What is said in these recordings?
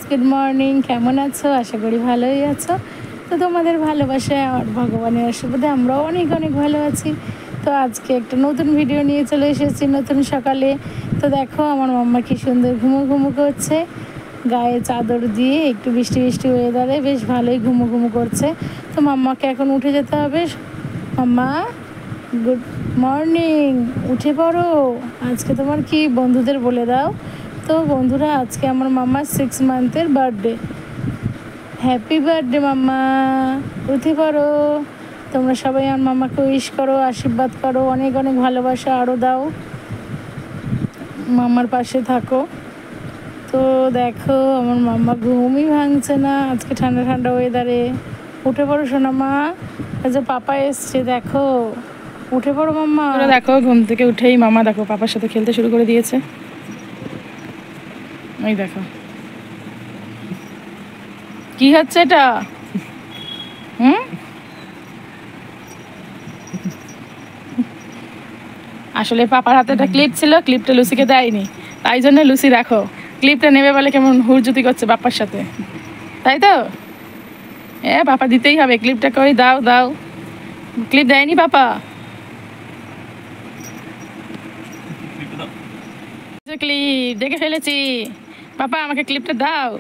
Good morning. কেমন আছো? আশা করি ভালোই আছো। তো তোমাদের ভালোবাসায় আর ভগবানের আশীর্বাদে আমরাও অনেক অনেক ভালো আছি। তো আজকে একটা নতুন ভিডিও নিয়ে চলে এসেছি নতুন সকালে। তো দেখো আমার মাম্মা কি সুন্দর ঘুমো ঘুমো করছে, গায়ে চাদর দিয়ে একটু বৃষ্টি বৃষ্টি ওয়েদারে বেশ ভালোই ঘুমো ঘুমো করছে। তো মাম্মাকে এখন উঠে যেতে হবে। মাম্মা গুড মর্নিং, উঠে পড়ো। আজকে তোমার কি বন্ধুদের বলে দাও। তো বন্ধুরা, আজকে আমার মাম্মার 6 মান্থের বার্থডে। হ্যাপি বার্থডে মাম্মা, উঠে পড়ো। তোমরা সবাই আমার মাম্মাকে উইশ করো, আশীর্বাদ করো, অনেক অনেক ভালোবাসা আরও দাও, মাম্মার পাশে থাকো। তো দেখো আমার মাম্মা ঘুমই ভাঙছে না আজকে ঠান্ডা ঠান্ডা ওয়েদারে। উঠে পড়ো সোনা মা, যে পাপা এসছে দেখো। উঠে পড়ো মাম্মা। দেখো ঘুম থেকে উঠেই মামা দেখো পাপার সাথে খেলতে শুরু করে দিয়েছে। এই দেখো কি হচ্ছে এটা। আসলে পাপার হাতে একটা ক্লিপ ছিল, ক্লিপটা লুসিকে দেয়নি, তাই জন্য লুসি দেখো ক্লিপটা নেবে বলে কেমন হুড়জুতি করছে পাপার সাথে, তাই তো। পাপা দিতেই হবে ক্লিপটা, কই দাও দাও। ক্লিপ দেয়নি পাপা। ক্লিপ দেখে ফেলেছি পাপা, আমাকে ক্লিপটা দাও।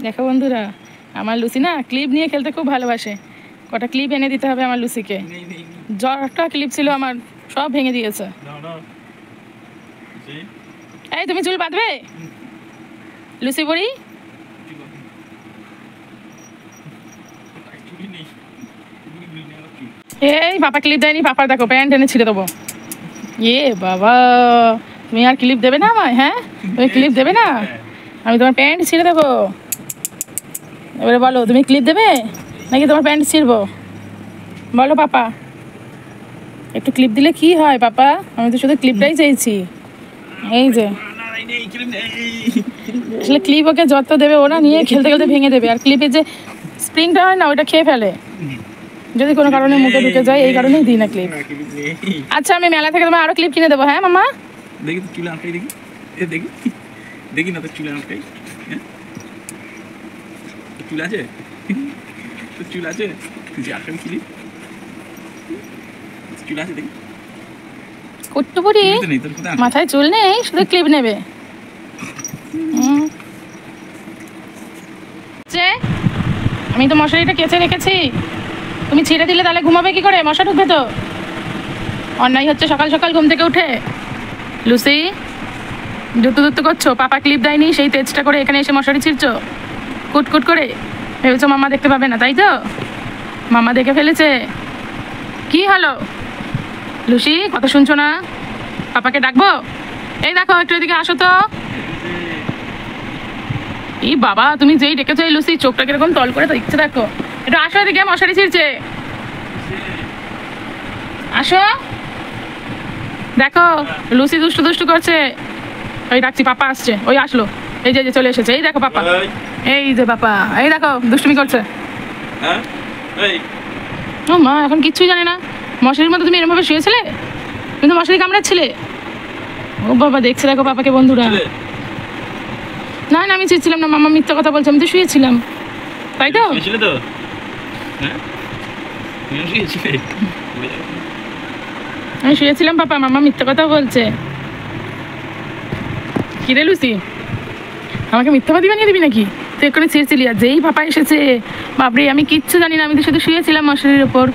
দেখো বন্ধুরা, আমার লুসি না ক্লিপ নিয়ে খেলতে খুব ভালোবাসে। কটা ক্লিপ এনে দিতে হবে আমার লুসিকে। যটা ক্লিপ ছিল আমার সব ভেঙে দিয়েছে। এই তুমি চুল বাঁধবে লুসি বড়ি? এই পাপা ক্লিপ দেয়নি, পাপার দেখো প্যান্ট এনে ছিঁড়ে দেবো। বাবা, তুমি আর ক্লিপ দেবে না আমায়? হ্যাঁ তুমি ক্লিপ দেবে না? আমি তোমার প্যান্ট ছিঁড়ে দেবো। এবারে বলো, তুমি ক্লিপ দেবে নাকি তোমার প্যান্ট ছিঁড়বো? বলো পাপা, একটু ক্লিপ দিলে কি হয় পাপা? আমি তো শুধু ক্লিপটাই চাইছি। এই যে আসলে ক্লিপ ওকে যত দেবে ওরা নিয়ে খেলতে খেলতে ভেঙে দেবে। আর ক্লিপের যে স্প্রিংটা হয় না, ওইটা খেয়ে ফেলে যদি কোনো কারণে মুখে ঢুকে যায়, এই কারণেই দিই না ক্লিপ। আচ্ছা আমি মেলা থেকে তোমার আরো ক্লিপ কিনে দেবো। হ্যাঁ মামা, দেখি তো চুলে আটকাই, দেখি দেখি দেখি না তো চুলে আটকাই। চুল আছে তো চুল আছে, যে আটকাবি ক্লিপ চুল আছে দেখি। কুট্টু বুড়ি মাথায় চুল নেই, শুধু ক্লিপ নেবে। আমি তো মশারিটা কেচে রেখেছি, তুমি ছিঁড়ে দিলে তাহলে ঘুমাবে কি করে? মশা ঢুকবে তো। অন্যায় হচ্ছে সকাল সকাল ঘুম থেকে উঠে। লুসি দ্রুত দ্রুত করছো, পাপা ক্লিপ দেয়নি সেই তেজটা করে এখানে এসে মশারি ছিঁড়ছো কুট কুট করে। ভেবেছো মামা দেখতে পাবে না, তাই তো? মামা দেখে ফেলেছে। কি হলো লুসি, কথা শুনছো না? পাপাকে ডাকবো? এই দেখো একটু এদিকে আসো তো। এই বাবা, তুমি যেই ডেকেছো এই লুসি চোখটা কিরকম তল করে দেখছে দেখো। একটু আসো এদিকে, মশারি ছিঁড়ছে। আসো দেখো লুসি দুষ্টু দুষ্টু করছে। ওই ডাকছি, পাপা আসছে, ওই আসলো, এই যে চলে এসেছে। এই দেখো পাপা, এই যে পাপা, এই দেখো দুষ্টুমি করছে। ও মা, এখন কিচ্ছুই জানে না। মশারির মধ্যে তুমি এরমভাবে শুয়েছিলে? তুমি তো মশারি কামড়াচ্ছিলে। ও বাবা, দেখছে দেখো পাপাকে বন্ধুরা। না না আমি ছিঁড়ছিলাম না, মামা মিথ্যা কথা বলছে, আমি তো শুয়েছিলাম, তাই তো? আমি শুয়েছিলাম পাপা, মামা মিথ্যা কথা বলছে। কিরে লুসি, আমাকে মিথ্যাবাদী বানিয়ে দিবি নাকি? তুই এক্ষুনি ছিঁড়ছিলি, আর যেই পাপা এসেছে বাপরে, আমি কিচ্ছু জানি না, আমি তো শুধু শুয়েছিলাম মশারির ওপর।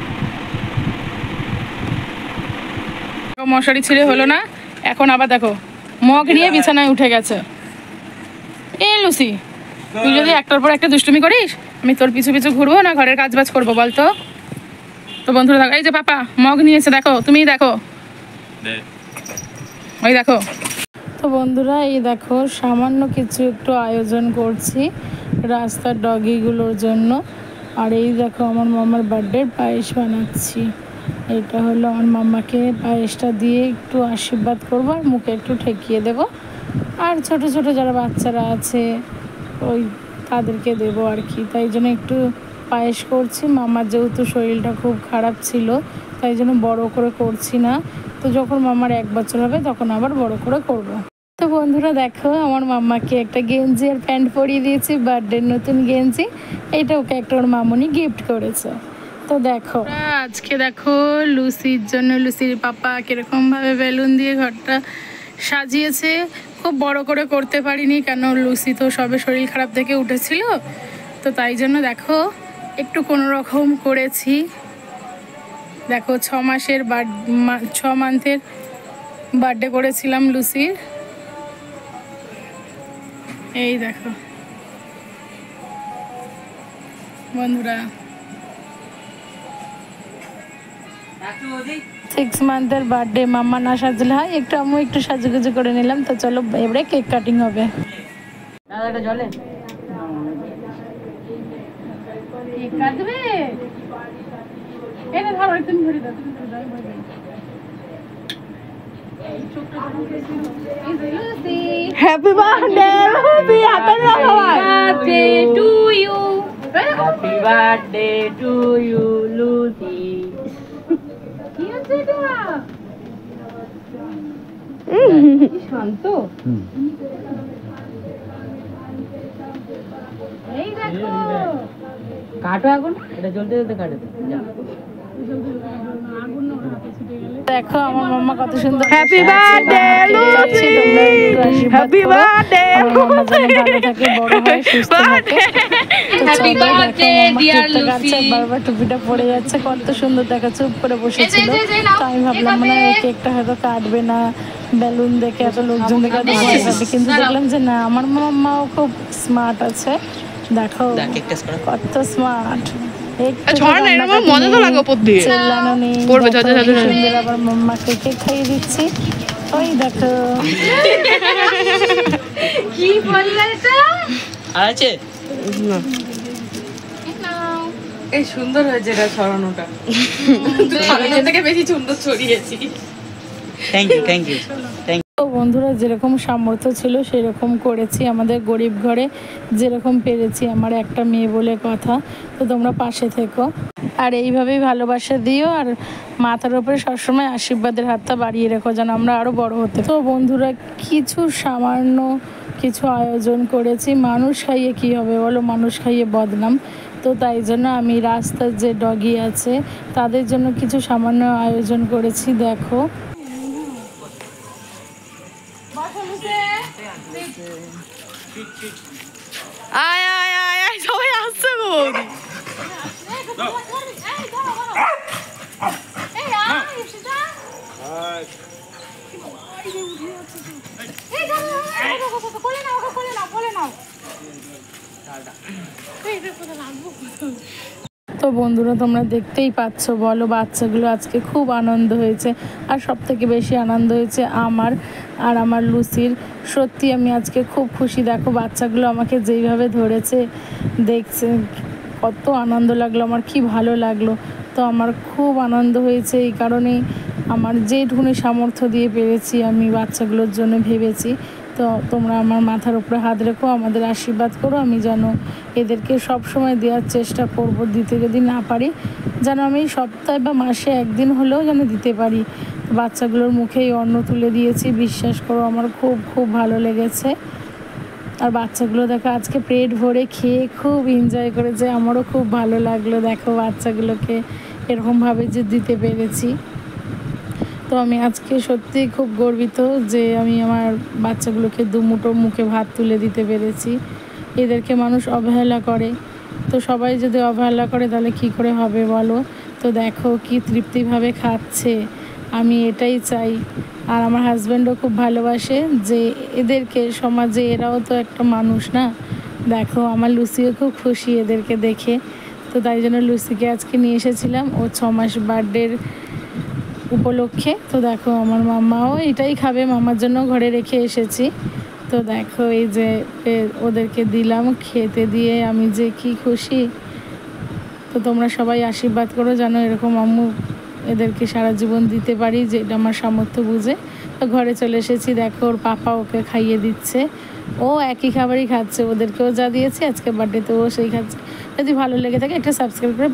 মশারি ছিঁড়ে হলো না, এখন আবার দেখো মগ নিয়ে বিছানায় উঠে গেছে। এ লুসি, তুই যদি একটার পর একটা দুষ্টুমি করিস, আমি তোর পিছু পিছু ঘুরবো না ঘরের কাজ বাজ করবো বলতো? তো বন্ধুরা দেখো, এই যে পাপা মগ নিয়েছে, দেখো তুমিই দেখো, ওই দেখো। তো বন্ধুরা এই দেখো সামান্য কিছু একটু আয়োজন করছি রাস্তার ডগিগুলোর জন্য। আর এই দেখো আমার মামার বার্থডে পায়েস বানাচ্ছি। এটা হলো আমার মামাকে পায়েসটা দিয়ে একটু আশীর্বাদ করবো আর মুখে একটু ঠেকিয়ে দেব। আর ছোট ছোট যারা বাচ্চারা আছে ওই তাদেরকে দেবো আর কি, তাই জন্য একটু পায়েস করছি। মামার যেহেতু শরীরটা খুব খারাপ ছিল, তাই জন্য বড় করে করছি না। তো যখন মামার 1 বছর হবে তখন আবার বড় করে করব। তো বন্ধুরা দেখো, আমার মাম্মাকে একটা গেঞ্জি আর প্যান্ট পরিয়ে দিয়েছি, বার্থডের নতুন গেঞ্জি। এটা ওকে একটা ওর মামুনি গিফট করেছে। তো দেখো আজকে দেখো লুসির জন্য লুসির পাপা কীরকমভাবে বেলুন দিয়ে ঘরটা সাজিয়েছে। খুব বড় করে করতে পারিনি, কেন লুসি তো সবে শরীর খারাপ থেকে উঠেছিল, তো তাই জন্য দেখো একটু কোনো রকম করেছি। দেখো 6 মাসের 6 মান্থের বার্থডে করেছিলাম লুসির। এই দেখো বন্ধুরা, 6 মান্থের বার্থডে মাম্মা না সাজলে হয়, একটু আমি একটু সাজুগুজু করে নিলাম। তো চলো এবারে কেক কাটিং হবে। জলে কেক কাটবে, এটা ধরো একটু ধরে দাও, তুমি ধরে দাও। হ্যাপি বার্থডে লুসি, হাতে লাগাও। Birthday to you, happy birthday to you Lucy. কি হচ্ছে এটা? শান্ত, এই দেখো কাটো এখন, এটা জ্বলতে জ্বলতে কাটো। দেখো আমার মাম্মা কত সুন্দর happy birthday Lucy, happy birthday মাম্মা যেন ভালো থাকে, বড় হয়, সুস্থ থাকে। Happy birthday dear Lucy. বারবার টুপিটা পড়ে যাচ্ছে, কত সুন্দর দেখা, চুপ করে বসেছিল। তো আমি ভাবলাম মানে কেকটা হয়তো কাটবে না, বেলুন দেখে এত লোকজন দেখে হয়তো ভয় পাবে, কিন্তু দেখলাম যে না, আমার মাম্মাও খুব স্মার্ট আছে। দেখো কত স্মার্ট। আবার মাম্মাকে কেক খাইয়ে দিচ্ছি। ওই দেখো কি বললে এটা আছে। এই সুন্দর হয়েছে এটা ছড়ানোটা, ছড়ানো থেকে বেশি সুন্দর ছড়িয়েছি। Thank you thank you thank you. তো বন্ধুরা যেরকম সামর্থ্য ছিল সেরকম করেছি, আমাদের গরিব ঘরে যেরকম পেরেছি। আমার একটা মেয়ে বলে কথা, তো তোমরা পাশে থেকো আর এইভাবেই ভালোবাসা দিও, আর মাথার উপরে সবসময় আশীর্বাদের হাতটা বাড়িয়ে রেখো, যেন আমরা আরও বড় হতে। তো বন্ধুরা কিছু সামান্য কিছু আয়োজন করেছি, মানুষ খাইয়ে কী হবে বলো, মানুষ খাইয়ে বদনাম। তো তাই জন্য আমি রাস্তার যে ডগি আছে তাদের জন্য কিছু সামান্য আয়োজন করেছি। দেখো আয় আয় আয় আয়, সবাই আসছে গো বৌদি। তো বন্ধুরা তোমরা দেখতেই পাচ্ছ, বলো বাচ্চাগুলো আজকে খুব আনন্দ হয়েছে, আর সব থেকে বেশি আনন্দ হয়েছে আমার আর আমার লুসির। সত্যি আমি আজকে খুব খুশি। দেখো বাচ্চাগুলো আমাকে যেইভাবে ধরেছে, দেখছে, কত আনন্দ লাগলো আমার, কি ভালো লাগলো। তো আমার খুব আনন্দ হয়েছে, এই কারণেই আমার যেটুকুনি সামর্থ্য দিয়ে পেরেছি আমি বাচ্চাগুলোর জন্য ভেবেছি। তো তোমরা আমার মাথার উপরে হাত রেখো, আমাদের আশীর্বাদ করো, আমি যেন এদেরকে সব সময় দেওয়ার চেষ্টা করব। দিতে যদি না পারি, যেন আমি সপ্তাহে বা মাসে একদিন হলেও যেন দিতে পারি। বাচ্চাগুলোর মুখেই অন্ন তুলে দিয়েছি, বিশ্বাস করো আমার খুব খুব ভালো লেগেছে। আর বাচ্চাগুলো দেখো আজকে পেট ভরে খেয়ে খুব এনজয় করেছে, আমারও খুব ভালো লাগলো। দেখো বাচ্চাগুলোকে এরকমভাবে যে দিতে পেরেছি, তো আমি আজকে সত্যিই খুব গর্বিত যে আমি আমার বাচ্চাগুলোকে দুমুঠো মুখে ভাত তুলে দিতে পেরেছি। এদেরকে মানুষ অবহেলা করে, তো সবাই যদি অবহেলা করে তাহলে কি করে হবে বলো। তো দেখো কি তৃপ্তিভাবে খাচ্ছে, আমি এটাই চাই। আর আমার হাজব্যান্ডও খুব ভালোবাসে যে এদেরকে, সমাজে এরাও তো একটা মানুষ না। দেখো আমার লুসিও খুব খুশি এদেরকে দেখে, তো তাই জন্য লুসিকে আজকে নিয়ে এসেছিলাম ও 6 মাস বার্থডের উপলক্ষে। তো দেখো আমার মাম্মাও এটাই খাবে, মামার জন্য ঘরে রেখে এসেছি। তো দেখো এই যে ওদেরকে দিলাম, খেতে দিয়ে আমি যে কি খুশি। তো তোমরা সবাই আশীর্বাদ করো যেন এরকম আম্মু এদেরকে সারা জীবন দিতে পারি, যেটা আমার সামর্থ্য বুঝে। তো ঘরে চলে এসেছি, দেখো ওর পাপা ওকে খাইয়ে দিচ্ছে। ও একই খাবারই খাচ্ছে, ওদেরকেও যা দিয়েছি আজকে বার্থডেতে ও সেই খাচ্ছে। যদি ভালো লেগে থাকে একটা সাবস্ক্রাইব করে